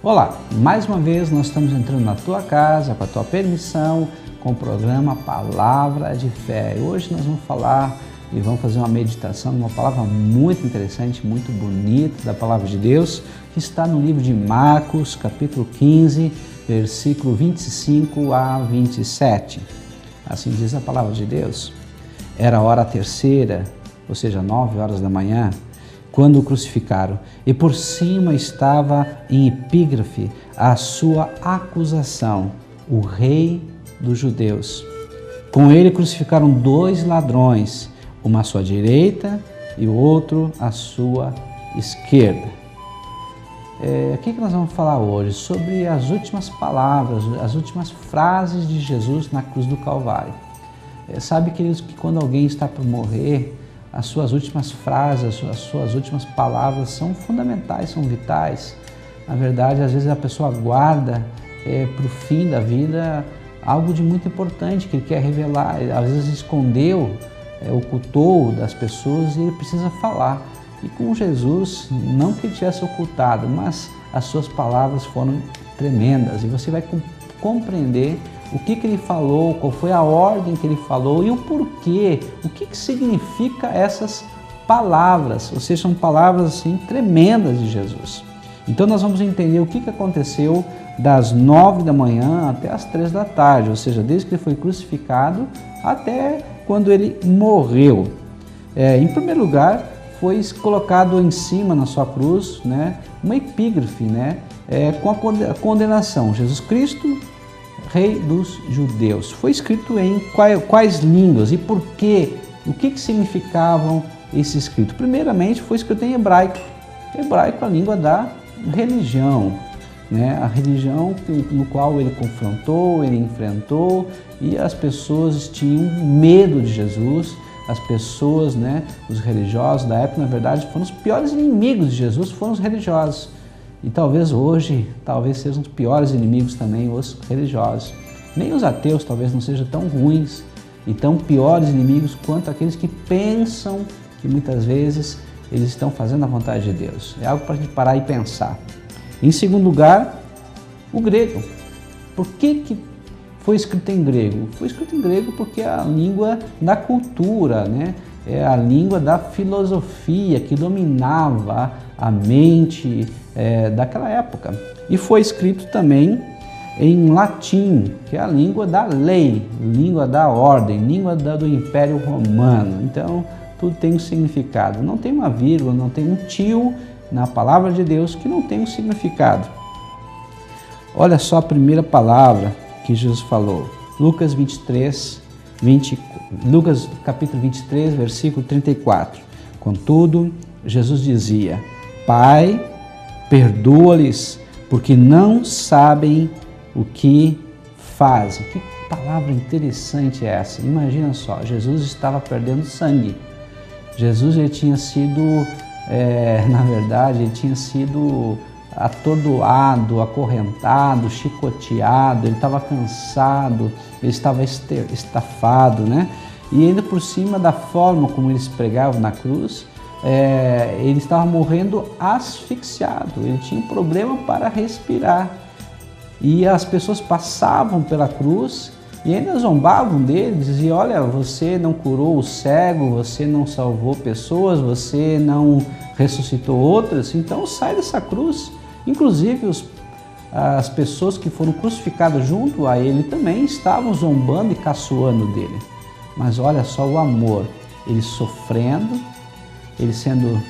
Olá, mais uma vez nós estamos entrando na tua casa, com a tua permissão, com o programa Palavra de Fé. Hoje nós vamos falar e vamos fazer uma meditação de uma palavra muito interessante, muito bonita da Palavra de Deus, que está no livro de Marcos, capítulo 15, versículo 25 a 27. Assim diz a Palavra de Deus. Era a hora terceira, ou seja, 9 horas da manhã, quando o crucificaram, e por cima estava em epígrafe a sua acusação, o rei dos judeus. Com ele crucificaram 2 ladrões, uma à sua direita e o outro à sua esquerda. O que nós vamos falar hoje? Sobre as últimas palavras, as últimas frases de Jesus na cruz do Calvário. Sabe, queridos, que quando alguém está por morrer, as suas últimas frases, as suas últimas palavras são fundamentais, são vitais. Na verdade, às vezes a pessoa guarda para o fim da vida algo de muito importante que ele quer revelar. Às vezes escondeu, ocultou das pessoas e ele precisa falar. E com Jesus, não que ele tivesse ocultado, mas as suas palavras foram tremendas. E você vai compreender o que ele falou, qual foi a ordem que ele falou e o porquê, o que significa essas palavras, ou seja, são palavras assim tremendas de Jesus. Então nós vamos entender o que aconteceu das 9 da manhã até as 3 da tarde, ou seja, desde que ele foi crucificado até quando ele morreu. Em primeiro lugar, foi colocado em cima na sua cruz, uma epígrafe, com a condenação: Jesus Cristo, Rei dos Judeus. Foi escrito em quais línguas e por quê? O que significavam esse escrito? Primeiramente, foi escrito em hebraico. Hebraico é a língua da religião, a religião no qual ele confrontou, ele enfrentou, e as pessoas tinham medo de Jesus. As pessoas, os religiosos da época, na verdade, foram os piores inimigos de Jesus, foram os religiosos. E talvez hoje, sejam os piores inimigos também os religiosos. Nem os ateus talvez não sejam tão ruins e tão piores inimigos quanto aqueles que pensam que muitas vezes eles estão fazendo a vontade de Deus. É algo para a gente parar e pensar. Em segundo lugar, o grego. Por que foi escrito em grego? Foi escrito em grego porque é a língua da cultura, é a língua da filosofia que dominava a mente daquela época. E foi escrito também em latim, que é a língua da lei, língua da ordem, língua do Império Romano. Então, tudo tem um significado. Não tem uma vírgula, não tem um tio na palavra de Deus que não tem um significado. Olha só a primeira palavra que Jesus falou. Lucas capítulo 23, versículo 34. Contudo, Jesus dizia: Pai, perdoa-lhes, porque não sabem o que fazem. Que palavra interessante é essa? Imagina só, Jesus estava perdendo sangue. Jesus ele tinha sido, na verdade, ele tinha sido atordoado, acorrentado, chicoteado, ele estava cansado, ele estava estafado, E ainda por cima da forma como eles pregavam na cruz, ele estava morrendo asfixiado, ele tinha um problema para respirar. E as pessoas passavam pela cruz e ainda zombavam dele, diziam: olha, você não curou o cego, você não salvou pessoas, você não ressuscitou outras, então sai dessa cruz. Inclusive as pessoas que foram crucificadas junto a ele também estavam zombando e caçoando dele. Mas olha só o amor, ele sofrendo, ele sendo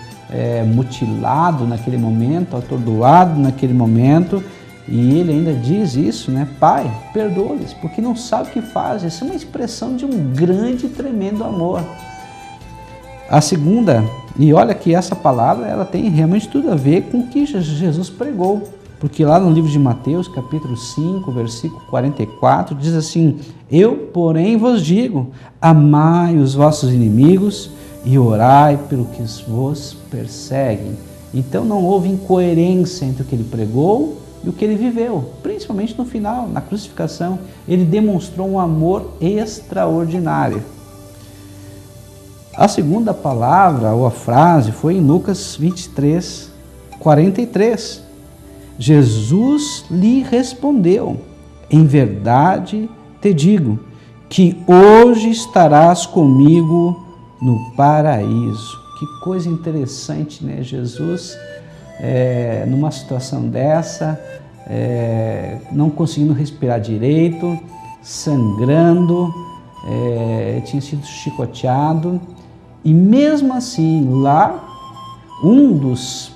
mutilado naquele momento, atordoado naquele momento, e ele ainda diz isso, Pai, perdoa-lhes, porque não sabe o que fazem. Isso é uma expressão de um grande e tremendo amor. A segunda, e olha que essa palavra ela tem realmente tudo a ver com o que Jesus pregou, porque lá no livro de Mateus, capítulo 5, versículo 44, diz assim: Eu, porém, vos digo, amai os vossos inimigos e orai pelo que vos perseguem. Então não houve incoerência entre o que ele pregou e o que ele viveu, principalmente no final, na crucificação. Ele demonstrou um amor extraordinário. A segunda palavra ou a frase foi em Lucas 23, 43. Jesus lhe respondeu: em verdade te digo que hoje estarás comigo no paraíso. Que coisa interessante, né? Jesus, numa situação dessa, não conseguindo respirar direito, sangrando, tinha sido chicoteado, e mesmo assim lá, um dos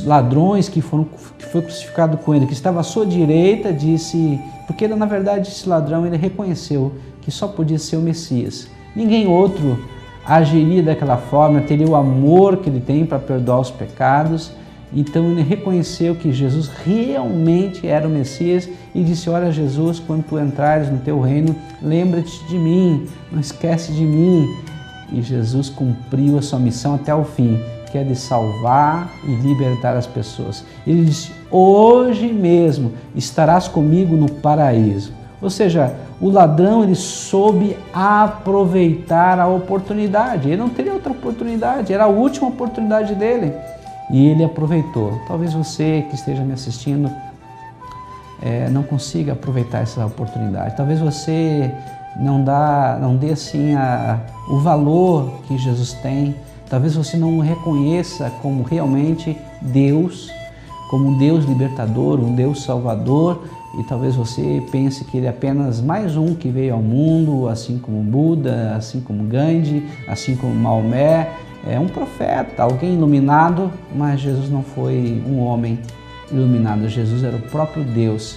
ladrões que foi crucificado com ele, que estava à sua direita, disse, porque na verdade esse ladrão ele reconheceu que só podia ser o Messias, ninguém outro agiria daquela forma, teria o amor que ele tem para perdoar os pecados. Então ele reconheceu que Jesus realmente era o Messias e disse: olha, Jesus, quando tu entrares no teu reino, lembra-te de mim, não esquece de mim. E Jesus cumpriu a sua missão até o fim, que é de salvar e libertar as pessoas. Ele disse: hoje mesmo estarás comigo no paraíso. Ou seja, o ladrão ele soube aproveitar a oportunidade. Ele não teria outra oportunidade, era a última oportunidade dele. E ele aproveitou. Talvez você que esteja me assistindo não consiga aproveitar essa oportunidade. Talvez você não dê assim o valor que Jesus tem. Talvez você não o reconheça como realmente Deus, como um Deus libertador, um Deus salvador. E talvez você pense que ele é apenas mais um que veio ao mundo, assim como Buda, assim como Gandhi, assim como Maomé. É um profeta, alguém iluminado, mas Jesus não foi um homem iluminado. Jesus era o próprio Deus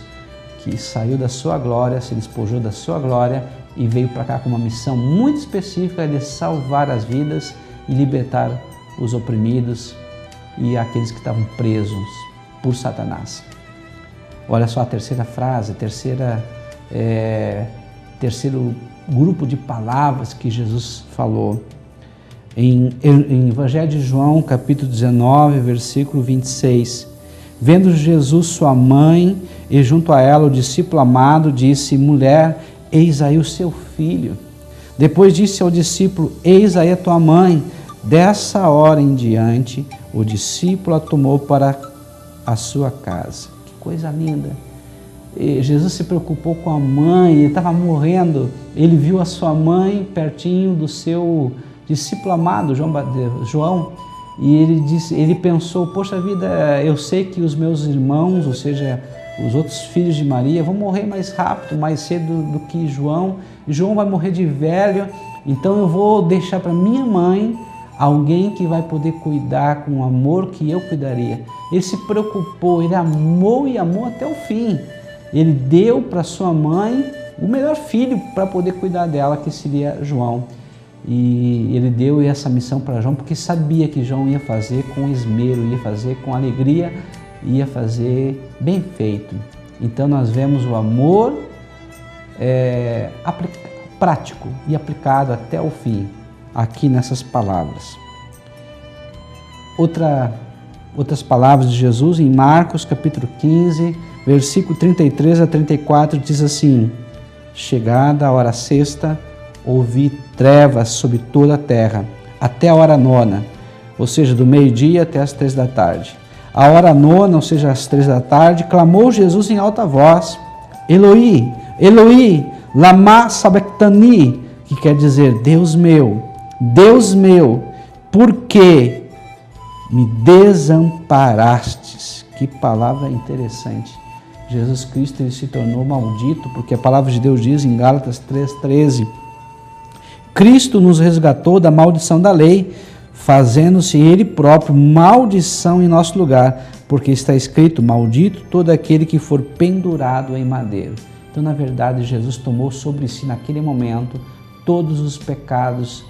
que saiu da sua glória, se despojou da sua glória e veio para cá com uma missão muito específica de salvar as vidas e libertar os oprimidos e aqueles que estavam presos por Satanás. Olha só a terceira frase, terceiro grupo de palavras que Jesus falou. Em Evangelho de João, capítulo 19, versículo 26, vendo Jesus sua mãe e junto a ela o discípulo amado, disse: mulher, eis aí o seu filho. Depois disse ao discípulo: eis aí a tua mãe. Dessa hora em diante, o discípulo a tomou para a sua casa. Que coisa linda! E Jesus se preocupou com a mãe, ele estava morrendo, ele viu a sua mãe pertinho do seu discípulo amado, João, e ele pensou: poxa vida, eu sei que os meus irmãos, ou seja, os outros filhos de Maria, vão morrer mais rápido, mais cedo do que João. João vai morrer de velho, então eu vou deixar para minha mãe alguém que vai poder cuidar com o amor que eu cuidaria. Ele se preocupou, ele amou e amou até o fim. Ele deu para sua mãe o melhor filho para poder cuidar dela, que seria João. E ele deu essa missão para João porque sabia que João ia fazer com esmero, ia fazer com alegria, ia fazer bem feito. Então nós vemos o amor prático e aplicado até o fim, aqui nessas palavras. Outras palavras de Jesus em Marcos capítulo 15, versículo 33 a 34, diz assim: chegada a hora sexta, ouvi trevas sobre toda a terra, até a hora nona, ou seja, do meio-dia até as 3 da tarde. A hora nona, ou seja, às 3 da tarde, clamou Jesus em alta voz: Eloi, Eloi, lama sabachthani, que quer dizer: Deus meu, por que me desamparastes? Que palavra interessante. Jesus Cristo ele se tornou maldito, porque a palavra de Deus diz em Gálatas 3,13: Cristo nos resgatou da maldição da lei, fazendo-se Ele próprio maldição em nosso lugar, porque está escrito: maldito todo aquele que for pendurado em madeiro. Então, na verdade, Jesus tomou sobre si naquele momento todos os pecados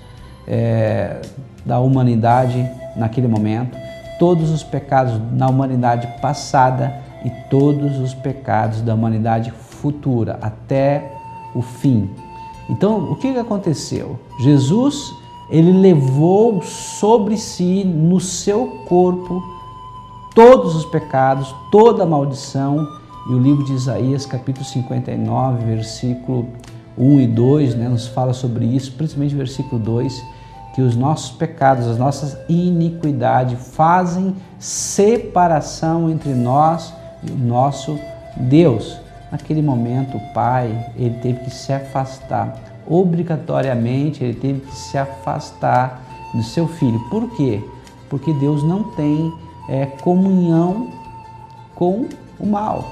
da humanidade naquele momento, todos os pecados na humanidade passada e todos os pecados da humanidade futura, até o fim. Então, o que aconteceu? Jesus, ele levou sobre si, no seu corpo, todos os pecados, toda a maldição. E o livro de Isaías, capítulo 59, versículo 1 e 2, nos fala sobre isso, principalmente versículo 2, que os nossos pecados, as nossas iniquidades fazem separação entre nós e o nosso Deus. Naquele momento, o pai, ele teve que se afastar. Obrigatoriamente, ele teve que se afastar do seu filho. Por quê? Porque Deus não tem comunhão com o mal.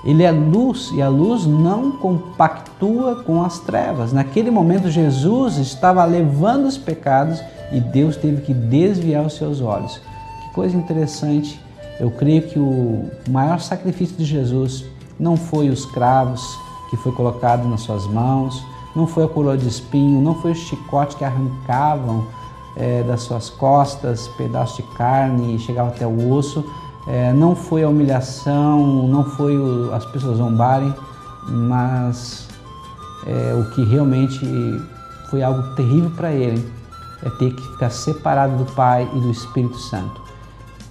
Ele é luz e a luz não compactua com as trevas. Naquele momento, Jesus estava levando os pecados e Deus teve que desviar os seus olhos. Que coisa interessante. Eu creio que o maior sacrifício de Jesus não foi os cravos que foi colocado nas suas mãos, não foi a coroa de espinho, não foi o chicote que arrancavam das suas costas, pedaços de carne e chegava até o osso. Não foi a humilhação, não foi as pessoas zombarem, mas o que realmente foi algo terrível para ele é ter que ficar separado do Pai e do Espírito Santo.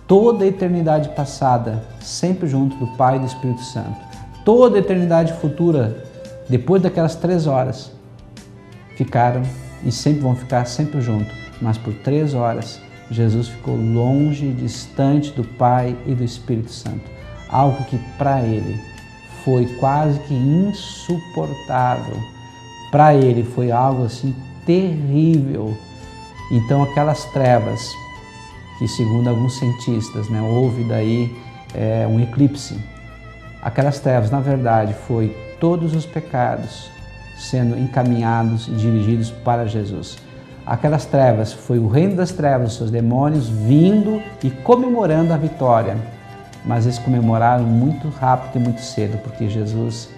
Toda a eternidade passada, sempre junto do Pai e do Espírito Santo. Toda a eternidade futura, depois daquelas 3 horas, ficaram e sempre vão ficar sempre juntos, mas por 3 horas, Jesus ficou longe, distante do Pai e do Espírito Santo. Algo que para ele foi quase que insuportável. Para ele foi algo assim terrível. Então aquelas trevas, que segundo alguns cientistas, houve daí um eclipse. Aquelas trevas, na verdade, foi todos os pecados sendo encaminhados e dirigidos para Jesus. Aquelas trevas, foi o reino das trevas, os seus demônios vindo e comemorando a vitória. Mas eles comemoraram muito rápido e muito cedo, porque Jesus,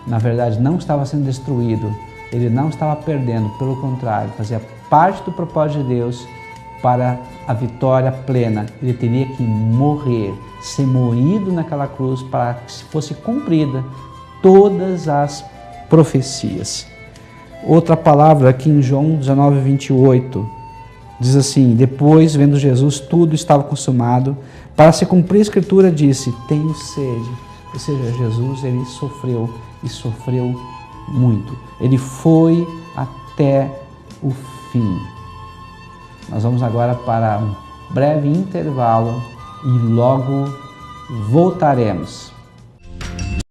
na verdade, não estava sendo destruído, ele não estava perdendo, pelo contrário, fazia parte do propósito de Deus para a vitória plena. Ele teria que morrer, ser moído naquela cruz para que fosse cumprida todas as profecias. Outra palavra aqui em João 19, 28, diz assim: depois, vendo Jesus, tudo estava consumado, para se cumprir a Escritura, disse: tenho sede. Ou seja, Jesus, ele sofreu e sofreu muito. Ele foi até o fim. Nós vamos agora para um breve intervalo e logo voltaremos.